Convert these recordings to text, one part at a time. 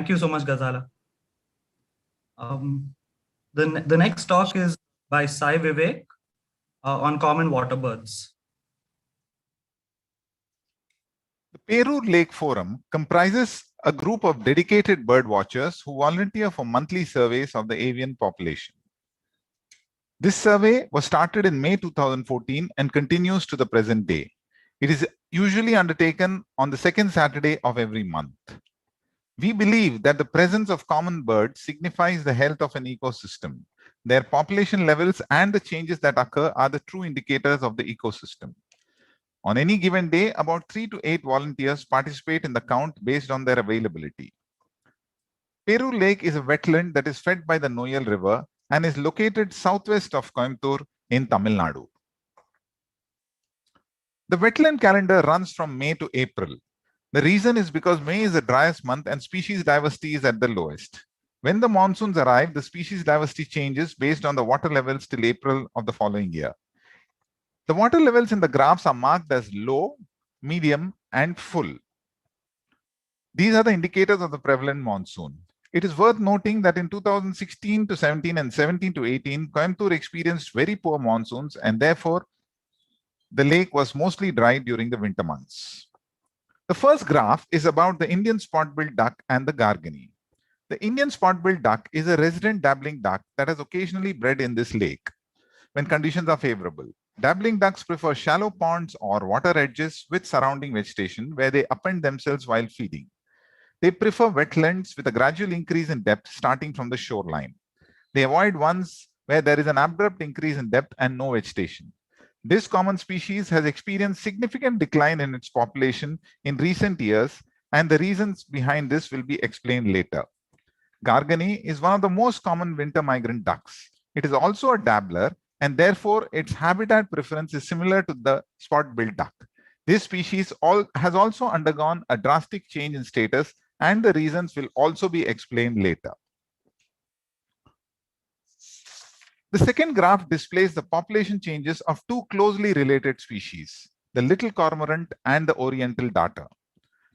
Thank you so much, Ghazala. The next talk is by Sai Vivek on common water birds. The Perur Lake Forum comprises a group of dedicated bird watchers who volunteer for monthly surveys of the avian population. This survey was started in May 2014 and continues to the present day. It is usually undertaken on the second Saturday of every month. We believe that the presence of common birds signifies the health of an ecosystem. Their population levels and the changes that occur are the true indicators of the ecosystem. On any given day, about 3 to 8 volunteers participate in the count based on their availability. Perur Lake is a wetland that is fed by the Noyal River and is located southwest of Coimbatore in Tamil Nadu. The wetland calendar runs from May to April. The reason is because May is the driest month and species diversity is at the lowest. When the monsoons arrive, the species diversity changes based on the water levels till April of the following year. The water levels in the graphs are marked as low, medium, and full. These are the indicators of the prevalent monsoon. It is worth noting that in 2016 to 17 and 17 to 18, Coimbatore experienced very poor monsoons and therefore the lake was mostly dry during the winter months. The first graph is about the Indian spot-billed duck and the gargani. The Indian spot-billed duck is a resident dabbling duck that has occasionally bred in this lake when conditions are favorable. Dabbling ducks prefer shallow ponds or water edges with surrounding vegetation where they append themselves while feeding. They prefer wetlands with a gradual increase in depth starting from the shoreline. They avoid ones where there is an abrupt increase in depth and no vegetation. This common species has experienced significant decline in its population in recent years, and the reasons behind this will be explained later. Gargani is one of the most common winter migrant ducks. It is also a dabbler, and therefore its habitat preference is similar to the spot-billed duck. This species has also undergone a drastic change in status, and the reasons will also be explained later. The second graph displays the population changes of two closely related species, the little cormorant and the oriental darter.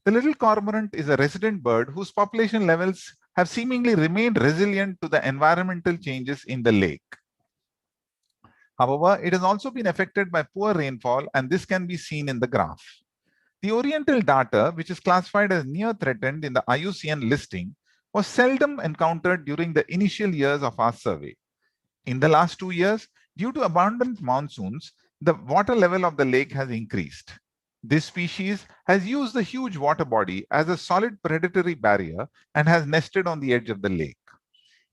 The little cormorant is a resident bird whose population levels have seemingly remained resilient to the environmental changes in the lake. However, it has also been affected by poor rainfall, and this can be seen in the graph. The oriental darter, which is classified as near threatened in the IUCN listing, was seldom encountered during the initial years of our survey. In the last 2 years, due to abundant monsoons, the water level of the lake has increased. This species has used the huge water body as a solid predatory barrier and has nested on the edge of the lake.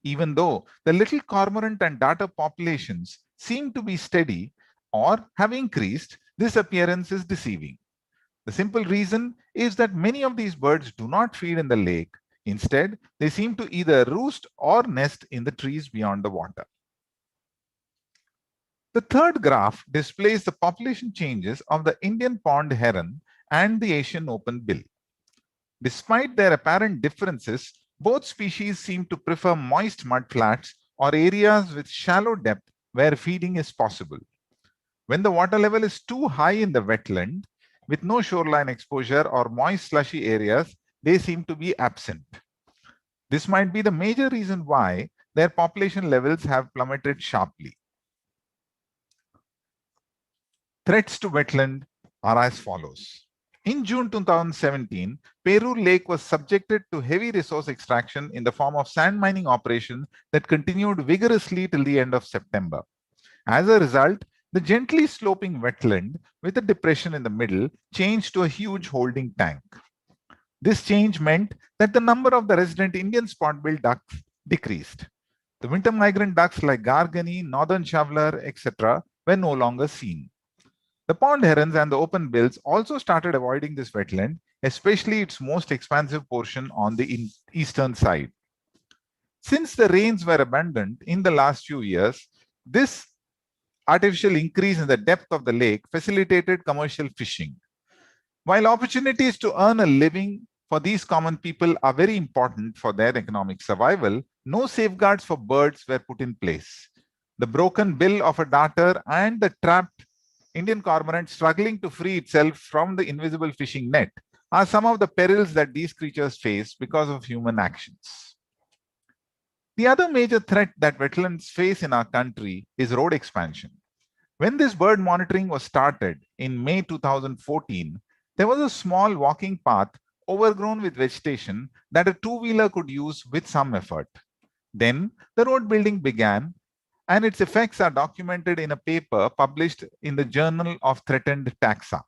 Even though the little cormorant and darter populations seem to be steady or have increased, this appearance is deceiving. The simple reason is that many of these birds do not feed in the lake. Instead, they seem to either roost or nest in the trees beyond the water. The third graph displays the population changes of the Indian pond heron and the Asian open bill. Despite their apparent differences, both species seem to prefer moist mudflats or areas with shallow depth where feeding is possible. When the water level is too high in the wetland, with no shoreline exposure or moist slushy areas, they seem to be absent. This might be the major reason why their population levels have plummeted sharply. Threats to wetland are as follows. In June 2017, Perur Lake was subjected to heavy resource extraction in the form of sand mining operations that continued vigorously till the end of September. As a result, the gently sloping wetland with a depression in the middle changed to a huge holding tank. This change meant that the number of the resident Indian spot-billed ducks decreased. The winter migrant ducks like gargani, northern shoveler, etc. were no longer seen. The pond herons and the open bills also started avoiding this wetland, especially its most expansive portion on the eastern side. Since the rains were abundant in the last few years, this artificial increase in the depth of the lake facilitated commercial fishing. While opportunities to earn a living for these common people are very important for their economic survival, no safeguards for birds were put in place. The broken bill of a darter and the trapped Indian cormorant struggling to free itself from the invisible fishing net are some of the perils that these creatures face because of human actions. The other major threat that wetlands face in our country is road expansion. When this bird monitoring was started in May 2014, there was a small walking path overgrown with vegetation that a two-wheeler could use with some effort. Then the road building began, and its effects are documented in a paper published in the Journal of Threatened Taxa.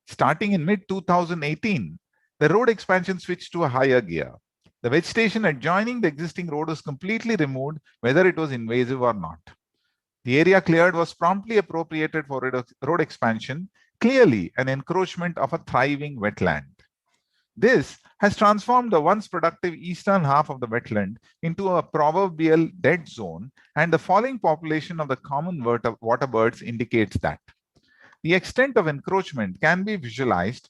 Starting in mid-2018, the road expansion switched to a higher gear. The vegetation adjoining the existing road was completely removed, whether it was invasive or not. The area cleared was promptly appropriated for road expansion, clearly an encroachment of a thriving wetland. This has transformed the once productive eastern half of the wetland into a proverbial dead zone, and the falling population of the common water birds indicates that. The extent of encroachment can be visualized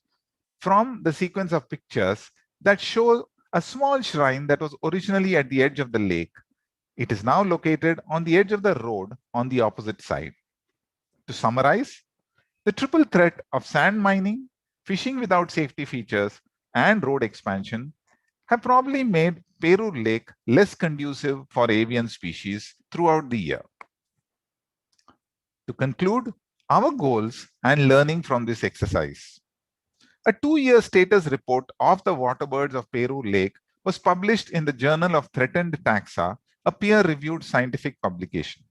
from the sequence of pictures that show a small shrine that was originally at the edge of the lake. It is now located on the edge of the road on the opposite side. To summarize, the triple threat of sand mining, fishing without safety features, and road expansion have probably made Perur Lake less conducive for avian species throughout the year. To conclude, our goals and learning from this exercise. A 2-year status report of the waterbirds of Perur Lake was published in the Journal of Threatened Taxa, a peer-reviewed scientific publication.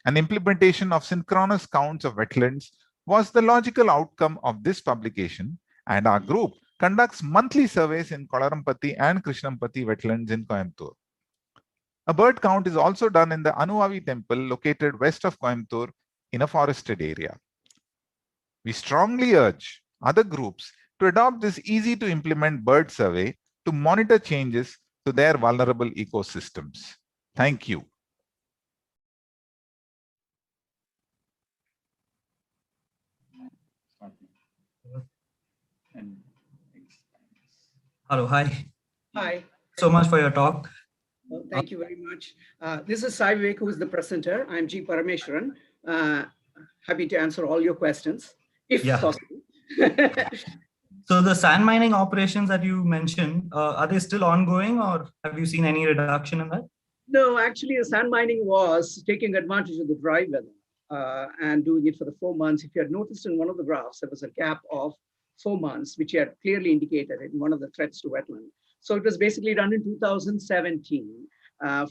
An implementation of synchronous counts of wetlands was the logical outcome of this publication, and our group conducts monthly surveys in Kolarampati and Krishnapati wetlands in Coimbatore. A bird count is also done in the Anuvavi temple located west of Coimbatore in a forested area. We strongly urge other groups to adopt this easy-to-implement bird survey to monitor changes to their vulnerable ecosystems. Thank you. Hello, hi. Hi. So much for your talk. Well, thank you very much. This is Sai Vivek, who is the presenter. I'm G. Parameshwaran. Happy to answer all your questions, if possible. So the sand mining operations that you mentioned, are they still ongoing, or have you seen any reduction in that? No, actually, the sand mining was taking advantage of the dry weather and doing it for the 4 months. If you had noticed in one of the graphs, there was a gap of 4 months, which you had clearly indicated in one of the threats to wetland. So it was basically done in 2017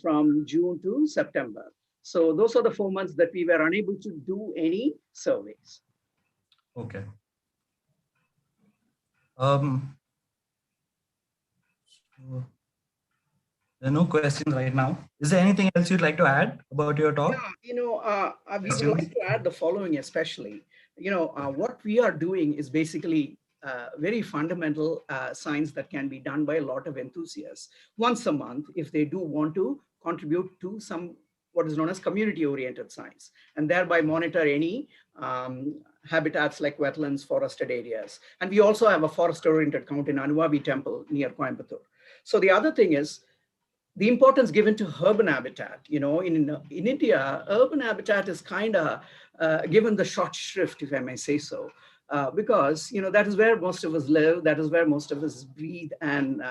from June to September. So those are the 4 months that we were unable to do any surveys. Okay. There are no questions right now. Is there anything else you'd like to add about your talk? Yeah, we would like to add the following, especially. What we are doing is basically very fundamental science that can be done by a lot of enthusiasts once a month if they do want to contribute to some what is known as community-oriented science, and thereby monitor any habitats like wetlands, forested areas. And we also have a forest-oriented count in Anuvavi temple near Coimbatore. So the other thing is the importance given to urban habitat. In India, urban habitat is kind of given the short shrift, if I may say so, because that is where most of us live, that is where most of us breathe, and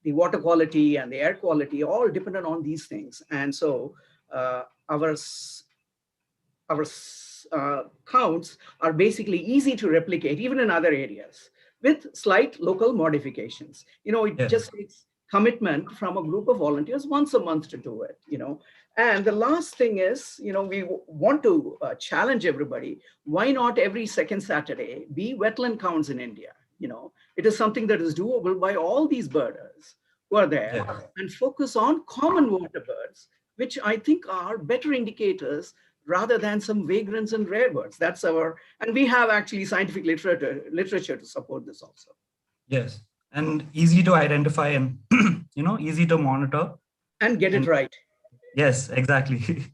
the water quality and the air quality all dependent on these things. And so our counts are basically easy to replicate even in other areas with slight local modifications. It just takes commitment from a group of volunteers once a month to do it. And the last thing is, we want to challenge everybody. Why not every second Saturday be wetland counts in India? It is something that is doable by all these birders who are there, and focus on common water birds, which I think are better indicators rather than some vagrants and rare birds. That's and we have actually scientific literature to support this also. Yes, and easy to identify and, easy to monitor. And get it right. Yes, exactly.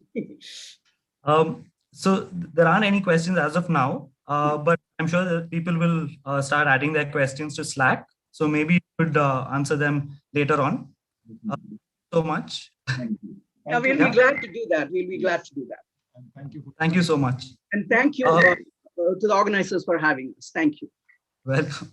So there aren't any questions as of now, but I'm sure that people will start adding their questions to Slack. So maybe you could answer them later on. So much. Thank you. Yeah, we'll be glad to do that. We'll be glad to do that. Thank you so much. And thank you to the organizers for having us. Thank you. Welcome.